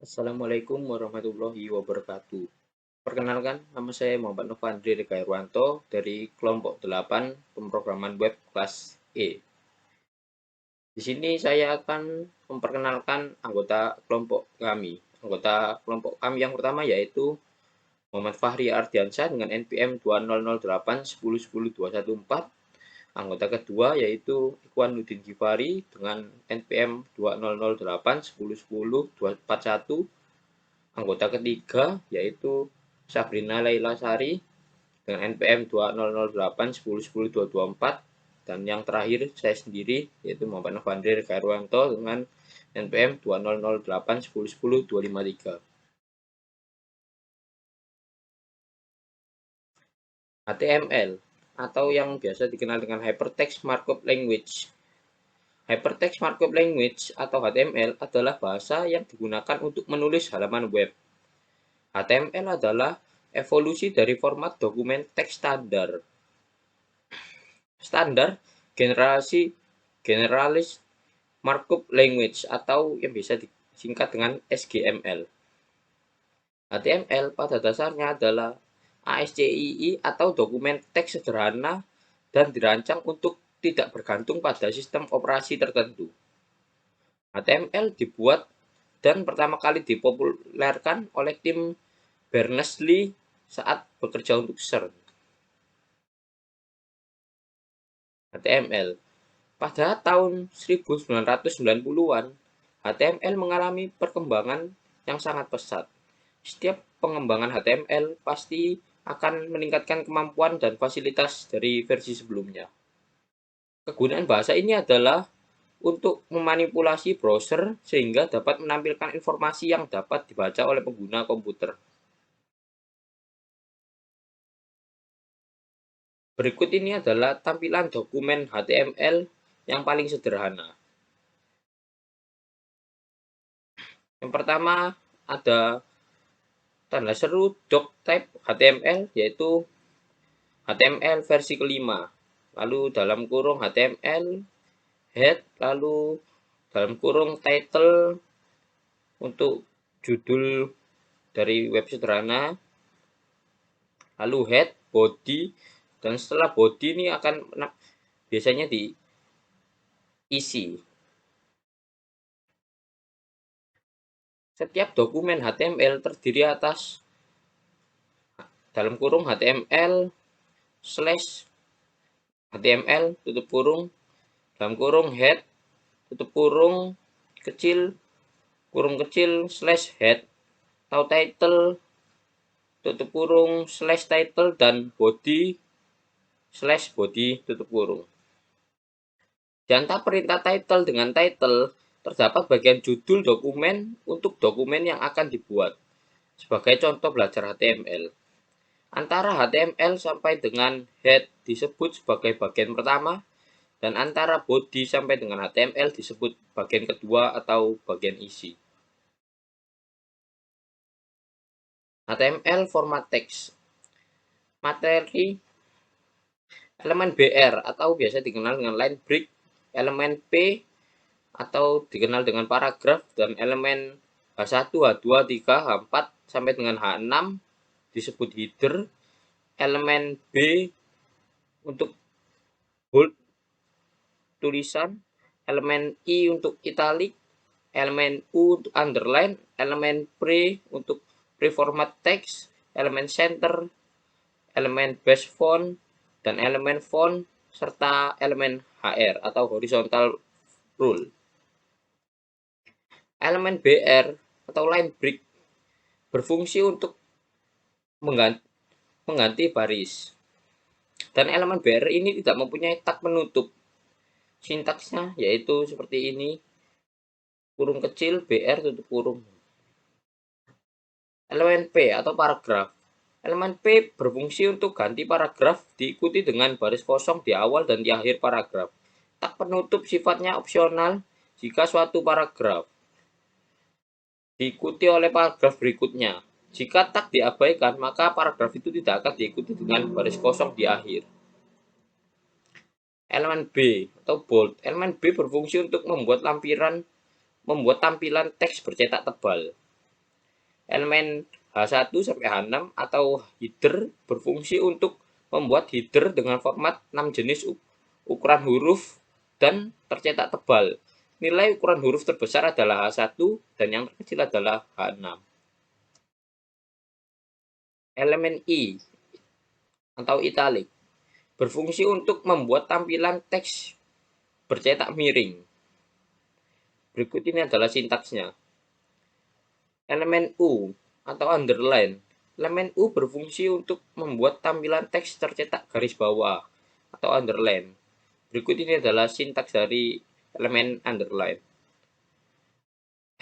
Assalamualaikum warahmatullahi wabarakatuh. Perkenalkan, nama saya Muhammad Novandri Rekairwanto dari kelompok 8 pemrograman web kelas E. Di sini saya akan memperkenalkan anggota kelompok kami. Anggota kelompok kami yang pertama yaitu Muhammad Fahri Ardiansyah dengan NPM 2008 Anggota kedua yaitu Ikhwan Nudin Gifari dengan NPM 2008 Anggota ketiga yaitu Sabrina Laila Sari dengan NPM 2008 dan yang terakhir saya sendiri yaitu Muhammad Novandir Kairwanto dengan NPM 2008 HTML atau yang biasa dikenal dengan Hypertext Markup Language. Hypertext Markup Language atau HTML adalah bahasa yang digunakan untuk menulis halaman web. HTML adalah evolusi dari format dokumen teks standar. Standar Generalis Markup Language atau yang bisa disingkat dengan SGML. HTML pada dasarnya adalah ASCII atau dokumen teks sederhana dan dirancang untuk tidak bergantung pada sistem operasi tertentu. HTML dibuat dan pertama kali dipopulerkan oleh tim Berners-Lee saat bekerja untuk CERN. HTML. Pada tahun 1990-an, HTML mengalami perkembangan yang sangat pesat. Setiap pengembangan HTML pasti akan meningkatkan kemampuan dan fasilitas dari versi sebelumnya. Kegunaan bahasa ini adalah untuk memanipulasi browser sehingga dapat menampilkan informasi yang dapat dibaca oleh pengguna komputer. Berikut ini adalah tampilan dokumen HTML yang paling sederhana. Yang pertama ada tanda seru doctype HTML yaitu HTML versi kelima. Lalu dalam kurung HTML head, lalu dalam kurung title untuk judul dari web sederhana, lalu head, body, dan setelah body ini akan biasanya diisi. Setiap dokumen HTML terdiri atas dalam kurung HTML slash HTML tutup kurung dalam kurung head tutup kurung kecil slash head atau title tutup kurung slash title dan body slash body tutup kurung. Di antara perintah title dengan title terdapat bagian judul dokumen untuk dokumen yang akan dibuat. Sebagai contoh belajar HTML. Antara HTML sampai dengan head disebut sebagai bagian pertama dan antara body sampai dengan HTML disebut bagian kedua atau bagian isi. HTML format teks. Materi elemen BR atau biasa dikenal dengan line break, elemen P atau dikenal dengan paragraf dan elemen H1, H2, H3, H4 sampai dengan H6 disebut header, elemen B untuk bold tulisan, elemen I untuk italic, elemen U untuk underline, elemen pre untuk preformat text, elemen center, elemen base font, dan elemen font, serta elemen HR atau horizontal rule. Elemen BR atau line break berfungsi untuk mengganti baris. Dan elemen BR ini tidak mempunyai tag penutup. Sintaksnya yaitu seperti ini. Kurung kecil BR tutup kurung. Elemen P atau paragraf. Elemen P berfungsi untuk ganti paragraf diikuti dengan baris kosong di awal dan di akhir paragraf. Tag penutup sifatnya opsional jika suatu paragraf diikuti oleh paragraf berikutnya. Jika tag diabaikan, maka paragraf itu tidak akan diikuti dengan baris kosong di akhir. Elemen B atau bold. Elemen B berfungsi untuk membuat tampilan teks bercetak tebal. Elemen H1 sampai H6 atau header berfungsi untuk membuat header dengan format 6 jenis ukuran huruf dan tercetak tebal. Nilai ukuran huruf terbesar adalah H1 dan yang terkecil adalah H6. Elemen I atau italic berfungsi untuk membuat tampilan teks bercetak miring. Berikut ini adalah sintaksnya. Elemen U atau underline. Elemen U berfungsi untuk membuat tampilan teks tercetak garis bawah atau underline. Berikut ini adalah sintaks dari elemen underline.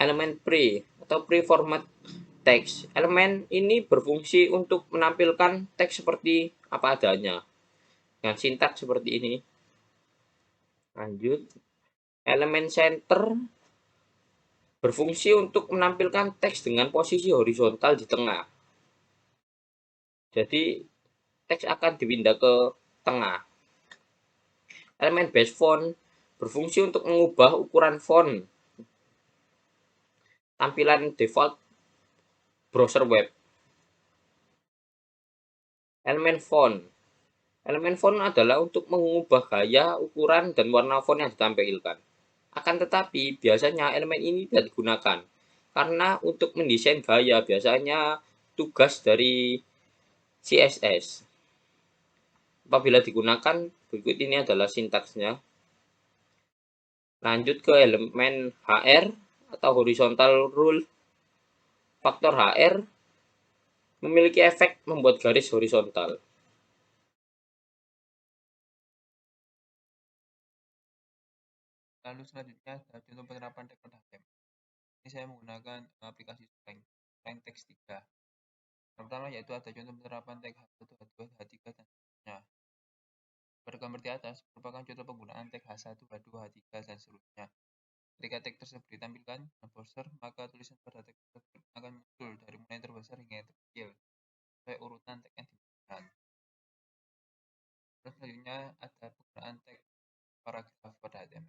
Elemen pre atau pre-format teks. Elemen ini berfungsi untuk menampilkan teks seperti apa adanya. Dengan sintaks seperti ini. Lanjut. Elemen center berfungsi untuk menampilkan teks dengan posisi horizontal di tengah. Jadi teks akan dipindah ke tengah. Elemen base font berfungsi untuk mengubah ukuran font tampilan default browser web. Elemen font. Elemen font adalah untuk mengubah gaya, ukuran, dan warna font yang ditampilkan. Akan tetapi, biasanya elemen ini tidak digunakan. Karena untuk mendesain gaya biasanya tugas dari CSS. Apabila digunakan, berikut ini adalah sintaksnya. Lanjut ke elemen HR atau horizontal rule. Faktor HR memiliki efek membuat garis horizontal. Lalu selanjutnya adalah contoh penerapan teks pada HTML. Ini saya menggunakan aplikasi Strength Text 3. Yang pertama yaitu ada contoh penerapan teks H1, H2, H3, dan seterusnya. Pada gambar di atas merupakan contoh penggunaan teks H1, H2, H3, dan seterusnya. Ketika teks tersebut ditampilkan dalam browser, maka tulisan pada teks tersebut akan muncul dari mulai terbesar hingga yang terkecil, sesuai urutan teks yang diberikan. Terus selanjutnya ada penggunaan teks paragraf pada HTML.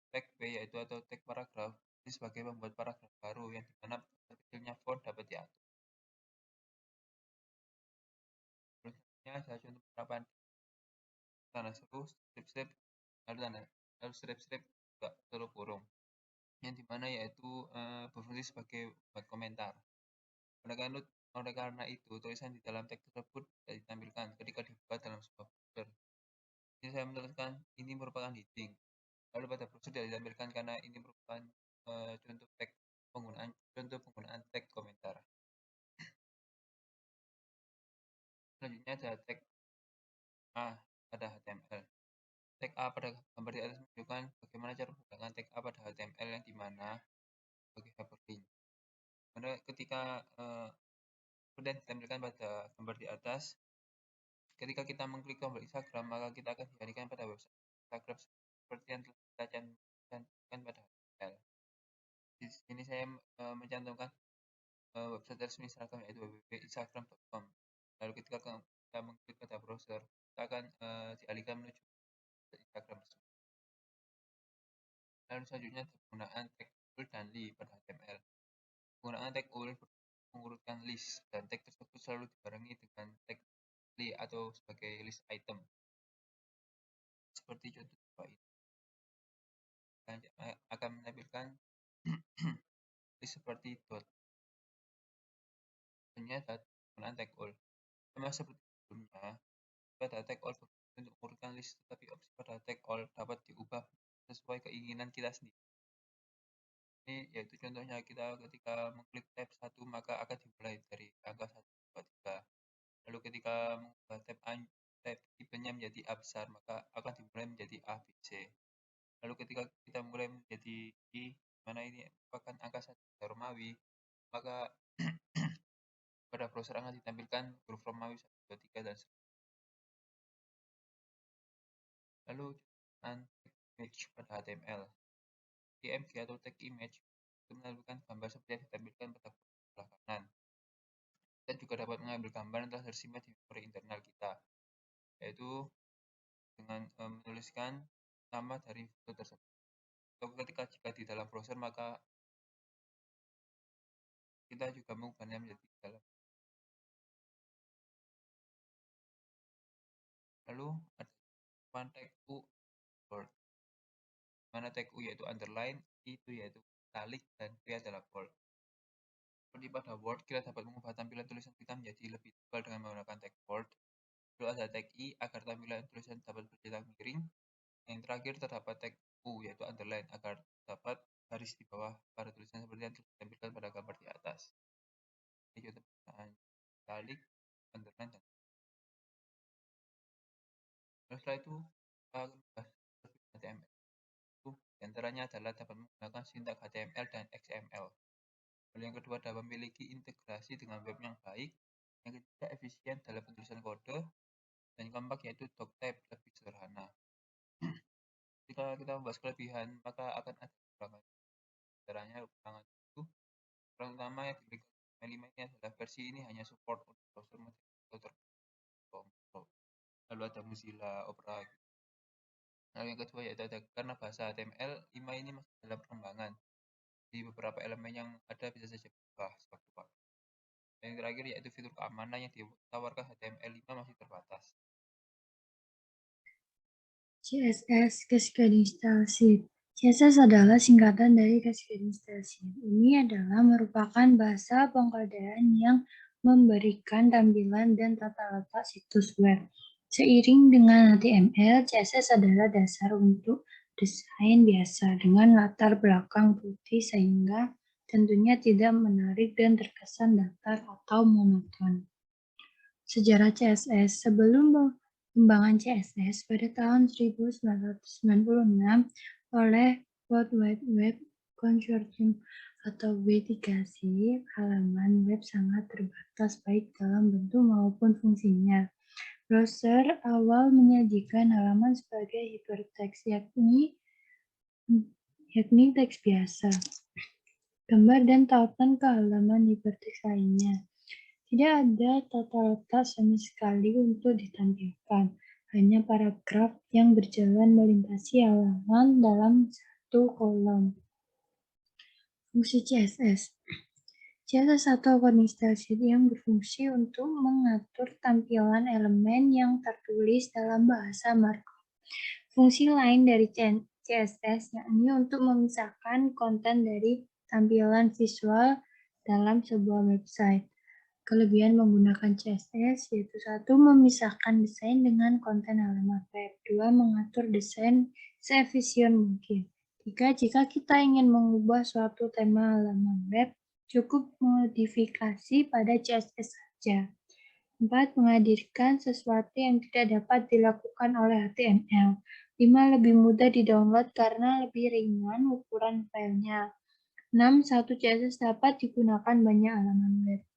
Tag P yaitu atau tag paragraf ini sebagai pembuat paragraf baru yang dimana kecilnya font dapat diatur. Berikutnya ada contoh penerapan tanda seru, strip-strip, lalu strip-strip juga seru kurung, yang dimana yaitu berfungsi sebagai buat komentar. Oleh karena itu, tulisan di dalam teks tersebut tidak ditampilkan ketika dibuka dalam sebuah browser. Jadi saya menuliskan ini merupakan heading. Lalu pada browser tidak ditampilkan karena ini merupakan contoh penggunaan tag komentar. Selanjutnya ada tag A pada HTML. Tag A pada gambar di atas menunjukkan bagaimana cara menggunakan tag A pada HTML yang dimana sebagai hyperlink. Karena ketika kemudian ditampilkan pada gambar di atas, ketika kita mengklik tombol Instagram, maka kita akan dialihkan pada website Instagram seperti yang telah kita cantumkan pada HTML. Di sini saya mencantumkan website resmi Instagram yaitu www.instagram.com. Lalu ketika kita mengklik pada browser, kita akan dialihkan menuju Instagram. Lalu selanjutnya penggunaan tag ul dan li pada HTML. Penggunaan tag ul mengurutkan list dan tag tersebut selalu dibarengi dengan tag li atau sebagai list item. Seperti contoh di bawah ini. Akan menampilkan list seperti dot. Selanjutnya adalah penggunaan tag all. Sama seperti sebelumnya, pada tag all untuk mengurutkan list, tetapi opsi pada tag all dapat diubah sesuai keinginan kita sendiri. Ini yaitu contohnya kita ketika mengklik tab 1 maka akan dimulai dari angka 1, 2, 3. Lalu ketika mengubah tab tipenya menjadi A besar maka akan dimulai menjadi A, B, C. Lalu ketika kita mulai menjadi I, mana ini merupakan angka 1 Romawi, maka pada browser akan ditampilkan huruf Romawi 1, 2, 3, dan seterusnya. Lalu tag image pada HTML. IMG atau tag image itu menampilkan gambar seperti yang ditampilkan pada sebelah kanan. Kita juga dapat mengambil gambar yang telah tersimpan di memori internal kita, yaitu dengan menuliskan nama dari foto tersebut. Atau ketika jika di dalam browser maka kita juga mengubahnya menjadi dalam. Lalu ada tag U bold, mana tag U yaitu underline, itu yaitu italic, dan T adalah bold. Seperti pada Word, kita dapat mengubah tampilan tulisan kita menjadi lebih tebal dengan menggunakan tag bold. Lalu ada tag I agar tampilan tulisan dapat bercetak miring. Yang terakhir terdapat tag U yaitu underline agar dapat garis di bawah pada tulisan seperti yang ditampilkan pada gambar di atas. Ini contoh penggunaan italic, underline, dan setelah itu kita akan membahas HTML. Di antaranya adalah dapat menggunakan sintaks HTML dan XML. Lalu yang kedua adalah memiliki integrasi dengan web yang baik. Yang ketiga efisien dalam penulisan kode. Dan yang keempat yaitu doctype lebih sederhana. Jika kita membahas kelebihan, maka akan ada kekurangan. Caranya kekurangan itu yang utama yang diberikan HTML5 ini adalah versi ini hanya support untuk browser tertentu. Lalu ada Mozilla, Opera. Lalu yang kedua yaitu ada karena bahasa HTML5 ini masih dalam pengembangan. Di beberapa elemen yang ada bisa saja berubah sewaktu-waktu. Dan yang terakhir yaitu fitur keamanan yang ditawarkan HTML5 masih terbatas. CSS Cascading Style Sheet. CSS adalah singkatan dari Cascading Style Sheet. Ini adalah merupakan bahasa pengkodean yang memberikan tampilan dan tata letak situs web. Seiring dengan HTML, CSS adalah dasar untuk desain biasa dengan latar belakang putih sehingga tentunya tidak menarik dan terkesan datar atau monoton. Sejarah CSS. Sebelum pengembangan CSS pada tahun 1996 oleh World Wide Web Consortium atau W3C, halaman web sangat terbatas baik dalam bentuk maupun fungsinya. Browser awal menyajikan halaman sebagai hypertext, yakni teks biasa, gambar dan tautan ke halaman hypertext lainnya. Tidak ada tata letak sama sekali untuk ditampilkan, hanya paragraf yang berjalan melintasi halaman dalam satu kolom. Fungsi CSS. CSS atau Coding Style Sheet yang berfungsi untuk mengatur tampilan elemen yang tertulis dalam bahasa markup. Fungsi lain dari CSS yakni untuk memisahkan konten dari tampilan visual dalam sebuah website. Kelebihan menggunakan CSS yaitu 1. Memisahkan desain dengan konten halaman web. 2. Mengatur desain seefisien mungkin. 3. Jika kita ingin mengubah suatu tema halaman web, cukup modifikasi pada CSS saja. 4. Menghadirkan sesuatu yang tidak dapat dilakukan oleh HTML. 5. Lebih mudah di-download karena lebih ringan ukuran filenya. 6. Satu CSS dapat digunakan banyak halaman web.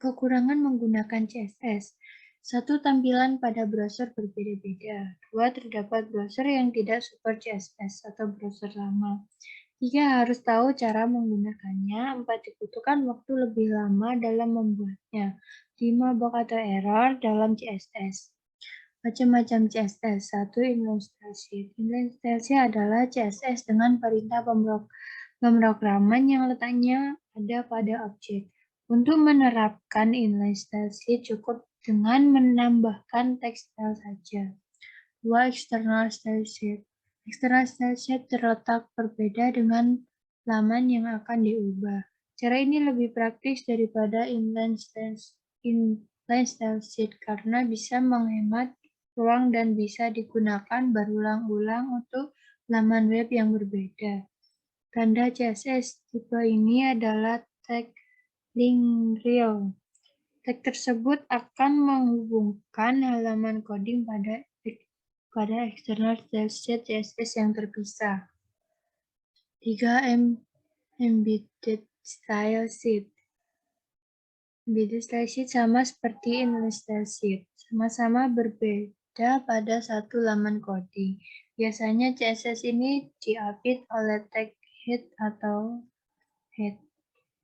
Kekurangan menggunakan CSS. 1. Tampilan pada browser berbeda-beda. 2. Terdapat browser yang tidak support CSS atau browser lama. 3. Harus tahu cara menggunakannya. 4. Dibutuhkan waktu lebih lama dalam membuatnya. 5. Bug atau error dalam CSS. Macam-macam CSS. 1. Inline Style Sheet. Inline Style Sheet adalah CSS dengan perintah pemrograman yang letaknya ada pada objek. Untuk menerapkan inline style sheet cukup dengan menambahkan teks style saja. 2. External style sheet. External style sheet terletak berbeda dengan laman yang akan diubah. Cara ini lebih praktis daripada inline style sheet karena bisa menghemat ruang dan bisa digunakan berulang-ulang untuk laman web yang berbeda. Tanda CSS tipe ini adalah tag link rel. Tag tersebut akan menghubungkan halaman coding pada external style sheet CSS yang terpisah. 3. Embedded style sheet. Embedded style sheet sama seperti inline style sheet, sama-sama berbeda pada satu laman coding. Biasanya CSS ini diapit oleh tag head atau head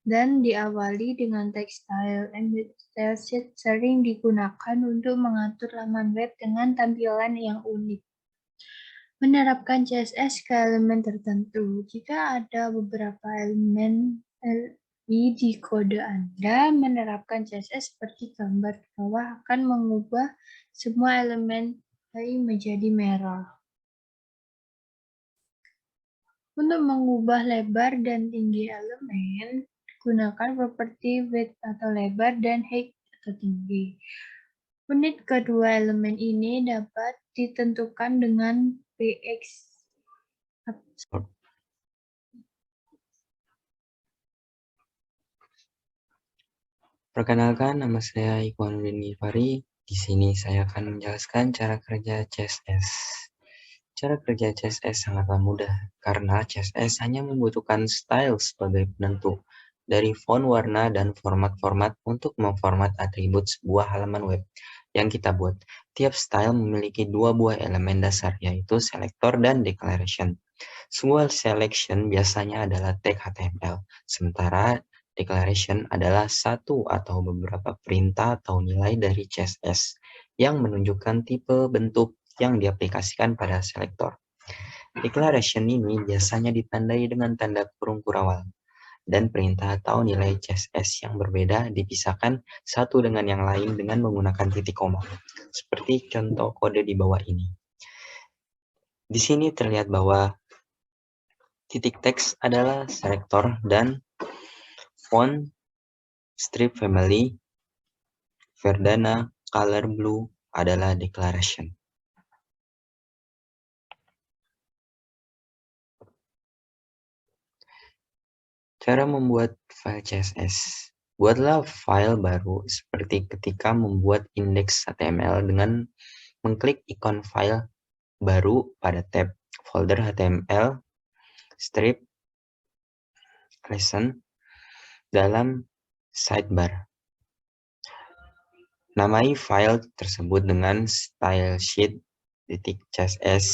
dan diawali dengan tag style. Embedded style sheet sering digunakan untuk mengatur laman web dengan tampilan yang unik. Menerapkan CSS ke elemen tertentu. Jika ada beberapa elemen di kode Anda menerapkan CSS seperti gambar di bawah akan mengubah semua elemen menjadi merah. Untuk mengubah lebar dan tinggi elemen, gunakan properti width atau lebar dan height atau tinggi. Unit kedua elemen ini dapat ditentukan dengan px. Perkenalkan, nama saya Ikhwanuddin Gifari. Di sini saya akan menjelaskan cara kerja CSS. Cara kerja CSS sangatlah mudah, karena CSS hanya membutuhkan style sebagai penentu dari font, warna, dan format-format untuk memformat atribut sebuah halaman web yang kita buat. Tiap style memiliki dua buah elemen dasar, yaitu selector dan declaration. Sebuah selection biasanya adalah tag HTML, sementara declaration adalah satu atau beberapa perintah atau nilai dari CSS yang menunjukkan tipe bentuk yang diaplikasikan pada selektor. Declaration ini biasanya ditandai dengan tanda kurung kurawal, dan perintah atau nilai CSS yang berbeda dipisahkan satu dengan yang lain dengan menggunakan titik koma, seperti contoh kode di bawah ini. Di sini terlihat bahwa titik teks adalah selektor dan font, strip family, Verdana, color blue adalah declaration. Cara membuat file CSS. Buatlah file baru seperti ketika membuat indeks HTML dengan mengklik ikon file baru pada tab folder HTML, strip, lesson dalam sidebar. Namai file tersebut dengan stylesheet.css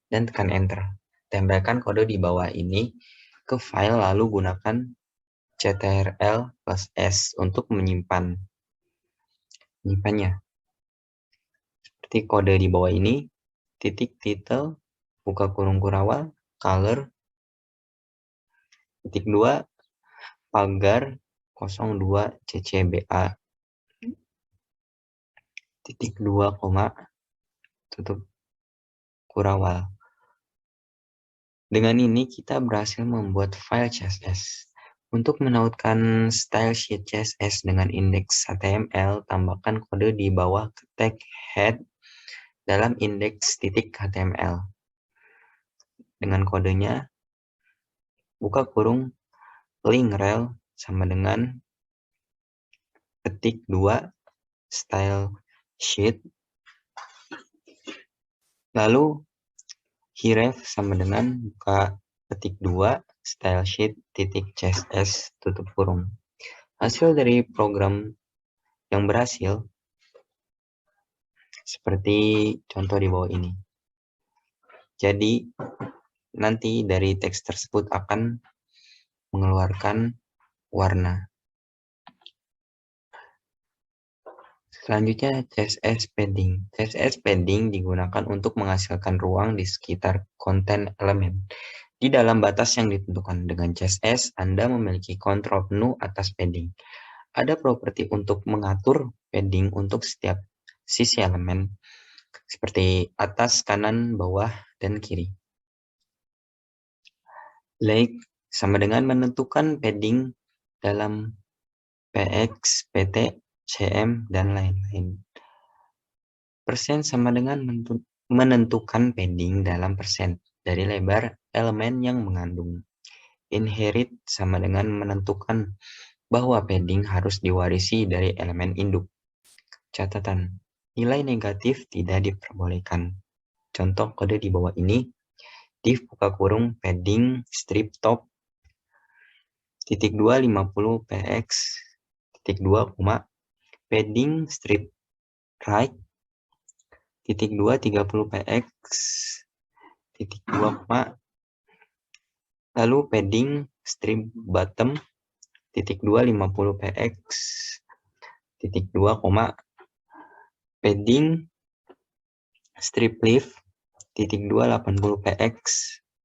dan tekan enter. Tempelkan kode di bawah ini ke file lalu gunakan ctrl+s untuk menyimpannya. Seperti kode di bawah ini, titik title, buka kurung kurawal, color, titik 2, pagar 02 ccba, titik 2, tutup kurawal. Dengan ini kita berhasil membuat file CSS. Untuk menautkan style sheet CSS dengan indeks HTML, tambahkan kode di bawah ke tag head dalam indeks .html. Dengan kodenya, buka kurung link rel sama dengan ketik 2 style sheet, lalu href sama dengan buka ketik 2 style sheet titik css tutup kurung. Hasil dari program yang berhasil seperti contoh di bawah ini. Jadi nanti dari teks tersebut akan mengeluarkan warna. Selanjutnya CSS padding. CSS padding digunakan untuk menghasilkan ruang di sekitar konten elemen. Di dalam batas yang ditentukan dengan CSS, Anda memiliki kontrol penuh atas padding. Ada properti untuk mengatur padding untuk setiap sisi elemen, seperti atas, kanan, bawah, dan kiri. Like sama dengan menentukan padding dalam PX, PT, CM, dan lain-lain. Persen sama dengan menentukan padding dalam persen dari lebar elemen yang mengandung. Inherit sama dengan menentukan bahwa padding harus diwarisi dari elemen induk. Catatan, nilai negatif tidak diperbolehkan. Contoh kode di bawah ini, div buka kurung padding strip top titik 2 50 px titik 2, padding strip right titik 2 30 px titik 2, lalu padding strip bottom titik 2 50 px titik 2, padding strip left titik 2 80 px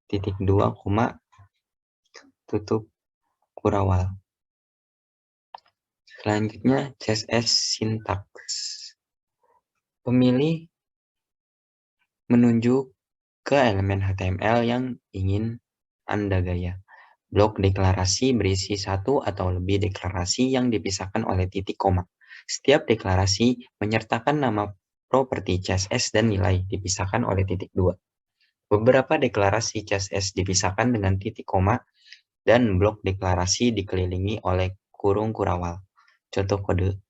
titik 2, tutup kurawal. Selanjutnya CSS Syntax. Pemilih menunjuk ke elemen HTML yang ingin Anda gaya. Blok deklarasi berisi satu atau lebih deklarasi yang dipisahkan oleh titik koma. Setiap deklarasi menyertakan nama properti CSS dan nilai dipisahkan oleh titik 2. Beberapa deklarasi CSS dipisahkan dengan titik koma dan blok deklarasi dikelilingi oleh kurung kurawal. Contoh kode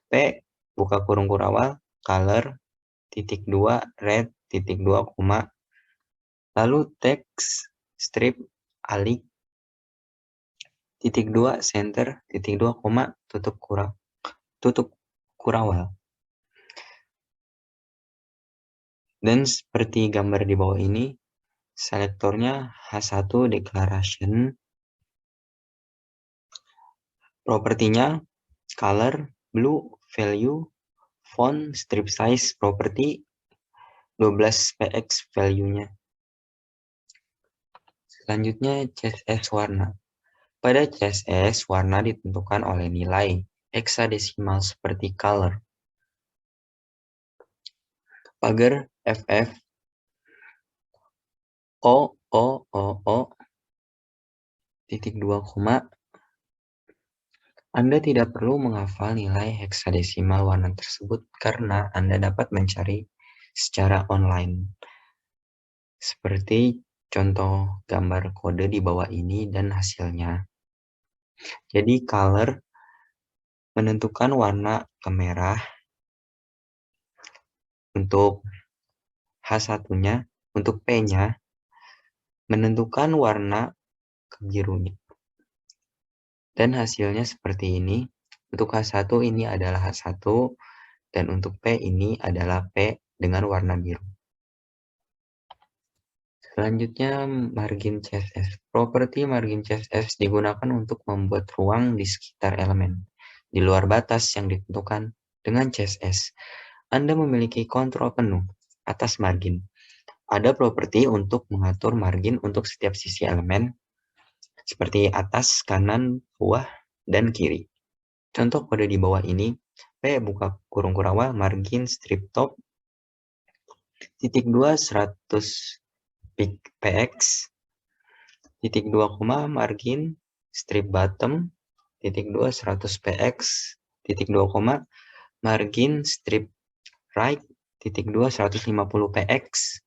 P buka kurung kurawal color titik 2 red titik 2 koma lalu teks strip alik titik 2 center titik 2 koma tutup kurawal. Dan seperti gambar di bawah ini, selektornya H1 declaration, propertinya color, blue, value, font, strip size, property 12px value-nya. Selanjutnya CSS warna. Pada CSS, warna ditentukan oleh nilai heksadesimal seperti color. Pagar FF titik 2 koma. Anda tidak perlu menghafal nilai heksadesimal warna tersebut karena Anda dapat mencari secara online. Seperti contoh gambar kode di bawah ini dan hasilnya. Jadi color menentukan warna kemerah untuk H1-nya, untuk P-nya menentukan warna kebirunya. Dan hasilnya seperti ini. Untuk H1 ini adalah H1 dan untuk P ini adalah P dengan warna biru. Selanjutnya margin CSS. Properti margin CSS digunakan untuk membuat ruang di sekitar elemen di luar batas yang ditentukan dengan CSS. Anda memiliki kontrol penuh atas margin. Ada properti untuk mengatur margin untuk setiap sisi elemen seperti atas, kanan, bawah, dan kiri. Contoh kode di bawah ini, P buka kurung kurawal margin strip top titik 2 100 px titik 2 koma margin strip bottom titik 2 100 px titik 2 koma margin strip right titik 2 150 px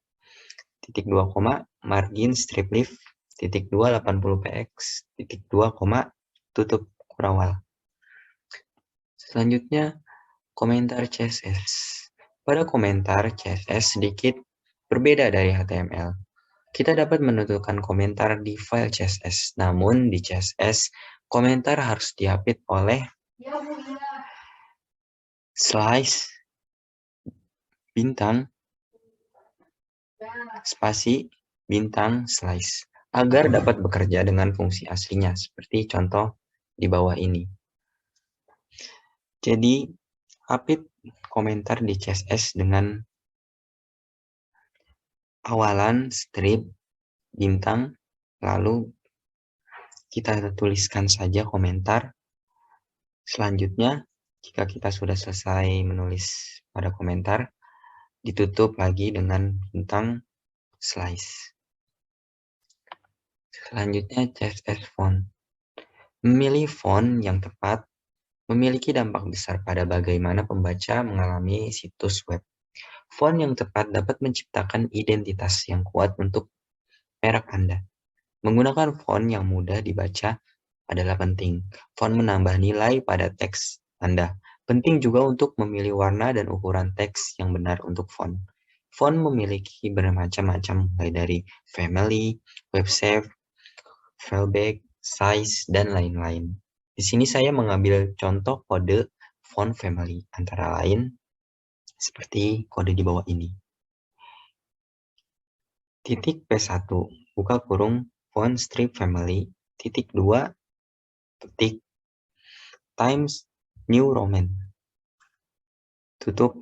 titik 2 koma margin strip left titik 2 80 px titik 2 koma tutup kurawal. Selanjutnya komentar CSS. Pada komentar CSS sedikit berbeda dari HTML. Kita dapat menentukan komentar di file CSS, namun di CSS, komentar harus diapit oleh slice, bintang, spasi, bintang, slice, agar dapat bekerja dengan fungsi aslinya, seperti contoh di bawah ini. Jadi, apit komentar di CSS dengan awalan strip, bintang, lalu kita tuliskan saja komentar. Selanjutnya, jika kita sudah selesai menulis pada komentar, ditutup lagi dengan bintang slice. Selanjutnya, CSS font. Memilih font yang tepat memiliki dampak besar pada bagaimana pembaca mengalami situs web. Font yang tepat dapat menciptakan identitas yang kuat untuk merek Anda. Menggunakan font yang mudah dibaca adalah penting. Font menambah nilai pada teks Anda. Penting juga untuk memilih warna dan ukuran teks yang benar untuk font. Font memiliki bermacam-macam mulai dari family, web shape, fallback, size, dan lain-lain. Di sini saya mengambil contoh kode font family, antara lain seperti kode di bawah ini. Titik P1, buka kurung, font strip family, titik 2, petik, Times New Roman. Tutup,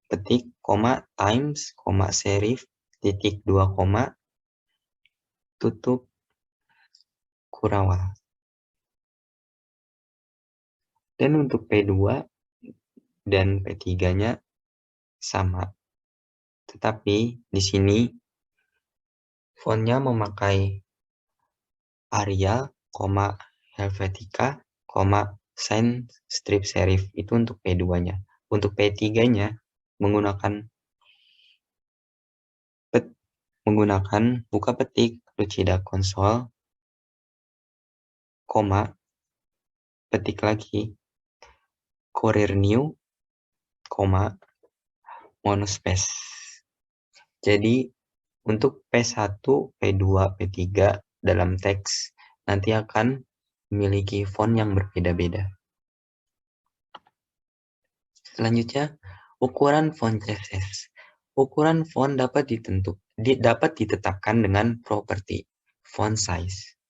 petik, koma, Times, koma, serif, titik 2, koma, tutup, kurawal. Dan untuk P2 dan P3-nya sama. Tetapi di sini fontnya memakai Arial, Helvetica, sans strip serif. Itu untuk P2-nya. Untuk P3-nya menggunakan buka petik Lucida Console, petik lagi Courier New, monospace. Jadi untuk P1, P2, P3 dalam teks nanti akan memiliki font yang berbeda-beda. Selanjutnya, ukuran font CSS. Ukuran font dapat ditetapkan dengan properti font size.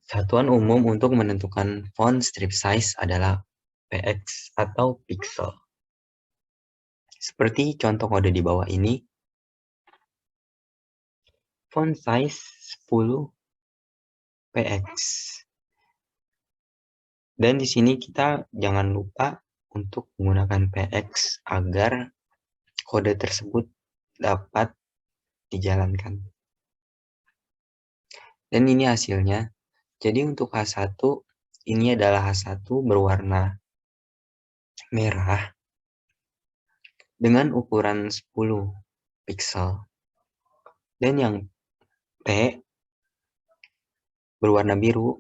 Satuan umum untuk menentukan font strip size adalah px atau pixel. Seperti contoh kode di bawah ini, font size 10 px. Dan di sini kita jangan lupa untuk menggunakan px agar kode tersebut dapat dijalankan. Dan ini hasilnya. Jadi untuk H1, ini adalah H1 berwarna merah dengan ukuran 10 pixel. Dan yang P berwarna biru,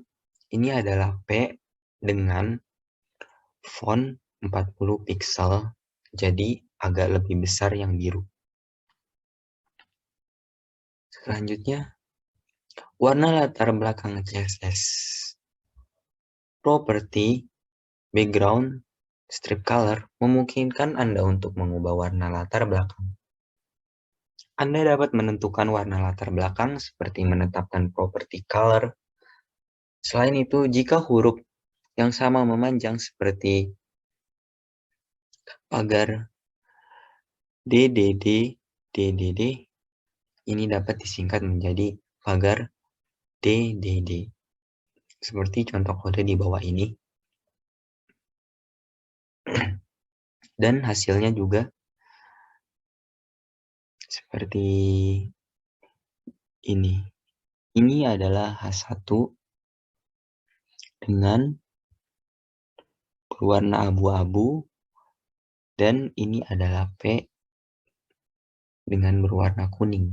ini adalah P dengan font 40 pixel, jadi agak lebih besar yang biru. Selanjutnya, warna latar belakang CSS. Properti background strip color memungkinkan Anda untuk mengubah warna latar belakang. Anda dapat menentukan warna latar belakang seperti menetapkan properti color. Selain itu, jika huruf yang sama memanjang seperti pagar DDD, ini dapat disingkat menjadi pagar DDD. Seperti contoh kode di bawah ini. Dan hasilnya juga seperti ini. Ini adalah H1 dengan berwarna abu-abu, dan ini adalah P dengan berwarna kuning.